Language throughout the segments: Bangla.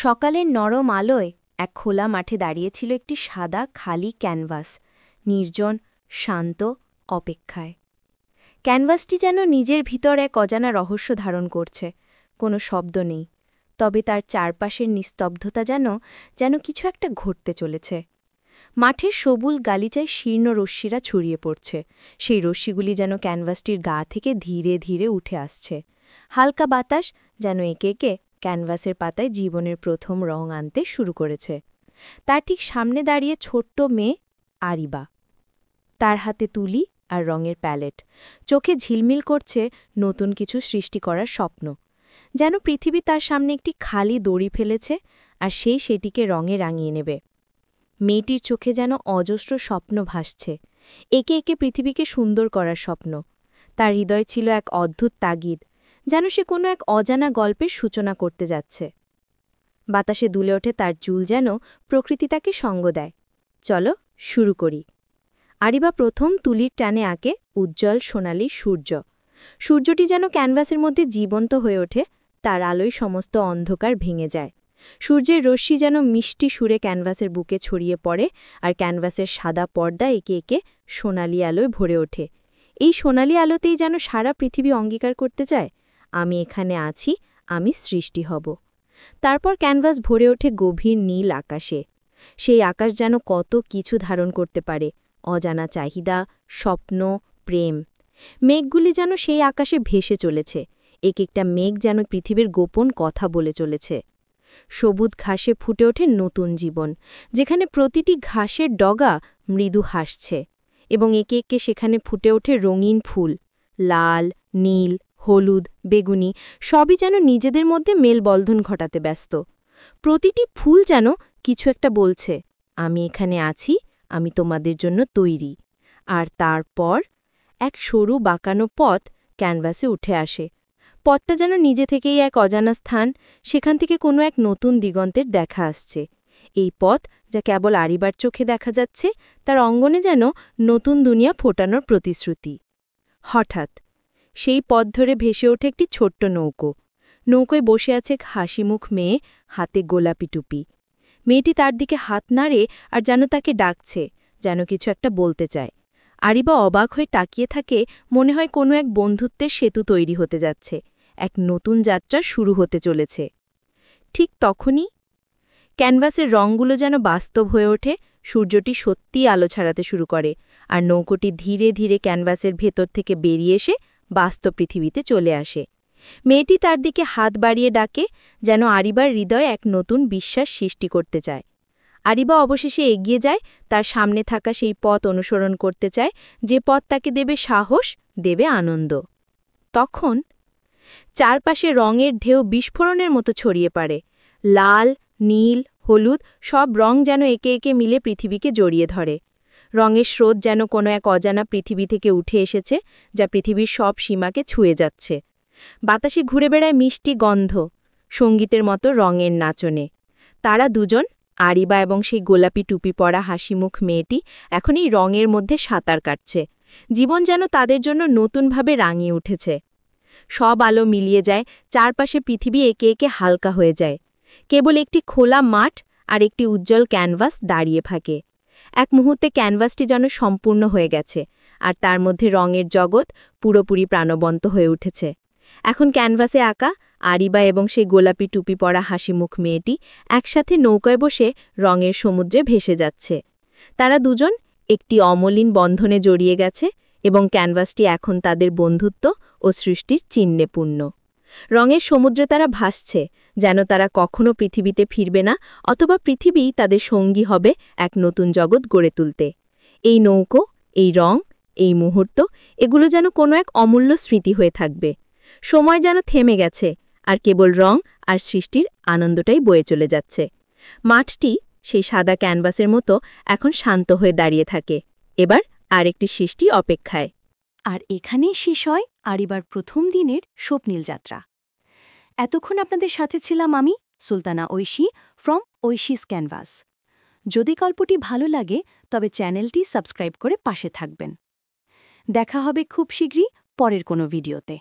সকালের নরম আলোয় এক খোলা মাঠে দাঁড়িয়েছিল একটি সাদা খালি ক্যানভাস, নির্জন, শান্ত, অপেক্ষায়। ক্যানভাসটি যেন নিজের ভিতর এক অজানা রহস্য ধারণ করছে। কোনো শব্দ নেই, তবে তার চারপাশের নিস্তব্ধতা যেন কিছু একটা ঘটতে চলেছে। মাঠের সবুজ গালিচায় শীর্ণ রশ্মিরা ছড়িয়ে পড়ছে, সেই রশ্মিগুলি যেন ক্যানভাসটির গা থেকে ধীরে ধীরে উঠে আসছে। হালকা বাতাস যেন একে একে ক্যানভাসের পাতায় জীবনের প্রথম রং আনতে শুরু করেছে। তার ঠিক সামনে দাঁড়িয়ে ছোট্ট মেয়ে আরিবা, তার হাতে তুলি আর রঙের প্যালেট, চোখে ঝিলমিল করছে নতুন কিছু সৃষ্টি করার স্বপ্ন। যেন পৃথিবী তার সামনে একটি খালি দড়ি ফেলেছে, আর সেটিকে রঙে রাঙিয়ে নেবে। মেয়েটির চোখে যেন অজস্র স্বপ্ন ভাসছে, একে একে পৃথিবীকে সুন্দর করার স্বপ্ন। তার হৃদয় ছিল এক অদ্ভুত তাগিদ, যেন সে কোনো এক অজানা গল্পের সূচনা করতে যাচ্ছে। বাতাসে দুলে ওঠে তার চুল, যেন প্রকৃতি তাকে সঙ্গ দেয়। চলো শুরু করি। আরিবা প্রথম তুলির টানে আঁকে উজ্জ্বল সোনালি সূর্য। সূর্যটি যেন ক্যানভাসের মধ্যে জীবন্ত হয়ে ওঠে, তার আলোয় সমস্ত অন্ধকার ভেঙে যায়। সূর্যের রশ্মি যেন মিষ্টি সুরে ক্যানভাসের বুকে ছড়িয়ে পড়ে, আর ক্যানভাসের সাদা পর্দা একে একে সোনালি আলোয় ভরে ওঠে। এই সোনালি আলোতেই যেন সারা পৃথিবী অঙ্গীকার করতে চায়, আমি এখানে আছি, আমি সৃষ্টি হব। তারপর ক্যানভাস ভরে ওঠে গভীর নীল আকাশে। সেই আকাশ যেন কত কিছু ধারণ করতে পারে, অজানা চাহিদা, স্বপ্ন, প্রেম। মেঘগুলি যেন সেই আকাশে ভেসে চলেছে, এক একটা মেঘ যেন পৃথিবীর গোপন কথা বলে চলেছে। সবুজ ঘাসে ফুটে ওঠে নতুন জীবন, যেখানে প্রতিটি ঘাসের ডগা মৃদু হাসছে, এবং একে একে সেখানে ফুটে ওঠে রঙিন ফুল, লাল, নীল, হলুদ, বেগুনি, সবই যেন নিজেদের মধ্যে মেলবন্ধন ঘটাতে ব্যস্ত। প্রতিটি ফুল যেন কিছু একটা বলছে, আমি এখানে আছি, আমি তোমাদের জন্য তৈরি। আর তারপর এক সরু বাঁকানো পথ ক্যানভাসে উঠে আসে। পথটা যেন নিজে থেকেই এক অজানা স্থান, সেখান থেকে কোনো এক নতুন দিগন্তের দেখা আসছে। এই পথ, যা কেবল আরিবার চোখে দেখা যাচ্ছে, তার অঙ্গনে যেন নতুন দুনিয়া ফোটানোর প্রতিশ্রুতি। হঠাৎ সেই পথ ধরে ভেসে ওঠে একটি ছোট্ট নৌকো। নৌকোয় বসে আছে এক হাসিমুখ মেয়ে, হাতে গোলাপি টুপি। মেয়েটি তার দিকে হাত নাড়ে আর যেন তাকে ডাকছে, যেন কিছু একটা বলতে চায়। আরিবা অবাক হয়ে তাকিয়ে থাকে, মনে হয় কোনো এক বন্ধুত্বের সেতু তৈরি হতে যাচ্ছে, এক নতুন যাত্রা শুরু হতে চলেছে। ঠিক তখনই ক্যানভাসের রঙগুলো যেন বাস্তব হয়ে ওঠে, সূর্যটি সত্যিই আলো ছাড়াতে শুরু করে, আর নৌকোটি ধীরে ধীরে ক্যানভাসের ভেতর থেকে বেরিয়ে এসে বাস্তব পৃথিবীতে চলে আসে। মেয়েটি তার দিকে হাত বাড়িয়ে ডাকে, যেন আরিবার হৃদয়ে এক নতুন বিশ্বাস সৃষ্টি করতে চায়। আরিবা অবশেষে এগিয়ে যায়, তার সামনে থাকা সেই পথ অনুসরণ করতে চায়, যে পথ তাকে দেবে সাহস, দেবে আনন্দ। তখন চারপাশে রঙের ঢেউ বিস্ফোরণের মতো ছড়িয়ে পড়ে। লাল, নীল, হলুদ সব রং যেন একে একে মিলে পৃথিবীকে জড়িয়ে ধরে। রঙের স্রোত যেন কোনো এক অজানা পৃথিবী থেকে উঠে এসেছে, যা পৃথিবীর সব সীমাকে ছুঁয়ে যাচ্ছে। বাতাসে ঘুরে বেড়ায় মিষ্টি গন্ধ, সঙ্গীতের মতো রঙের নাচনে। তারা দুজন, আরিবা এবং সেই গোলাপি টুপি পরা হাসিমুখ মেয়েটি, এখন এই রঙের মধ্যে সাঁতার কাটছে। জীবন যেন তাদের জন্য নতুনভাবে রাঙিয়ে উঠেছে। সব আলো মিলিয়ে যায়, চারপাশে পৃথিবী একে একে হালকা হয়ে যায়। কেবল একটি খোলা মাঠ আর একটি উজ্জ্বল ক্যানভাস দাঁড়িয়ে থাকে। এক মুহূর্তে ক্যানভাসটি যেন সম্পূর্ণ হয়ে গেছে, আর তার মধ্যে রঙের জগৎ পুরোপুরি প্রাণবন্ত হয়ে উঠেছে। এখন ক্যানভাসে আঁকা আরিবা এবং সেই গোলাপি টুপি পরা হাসিমুখ মেয়েটি একসাথে নৌকায় বসে রঙের সমুদ্রে ভেসে যাচ্ছে। তারা দুজন একটি অমলিন বন্ধনে জড়িয়ে গেছে, এবং ক্যানভাসটি এখন তাদের বন্ধুত্ব ও সৃষ্টির চিহ্নে পূর্ণ। রঙের সমুদ্রে তারা ভাসছে, যেন তারা কখনো পৃথিবীতে ফিরবে না, অথবা পৃথিবীই তাদের সঙ্গী হবে এক নতুন জগৎ গড়ে তুলতে। এই নৌকো, এই রং, এই মুহূর্ত, এগুলো যেন কোনো এক অমূল্য স্মৃতি হয়ে থাকবে। সময় যেন থেমে গেছে, আর কেবল রং আর সৃষ্টির আনন্দটাই বয়ে চলে যাচ্ছে। মাঠটি সেই সাদা ক্যানভাসের মতো এখন শান্ত হয়ে দাঁড়িয়ে থাকে, এবার আরেকটি সৃষ্টি অপেক্ষায়। আর এখানেই শেষ হয় আরিবার প্রথম দিনের স্বপ্নীল যাত্রা। এতক্ষণ আপনাদের সাথে ছিলাম আমি, সুলতানা ঐশী, ফ্রম ঐশীস ক্যানভাস। যদি গল্পটি ভালো লাগে, তবে চ্যানেলটি সাবস্ক্রাইব করে পাশে থাকবেন। দেখা হবে খুব শীঘ্রই পরের কোনো ভিডিওতে।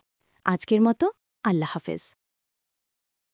আজকের মতো আল্লাহ হাফেজ।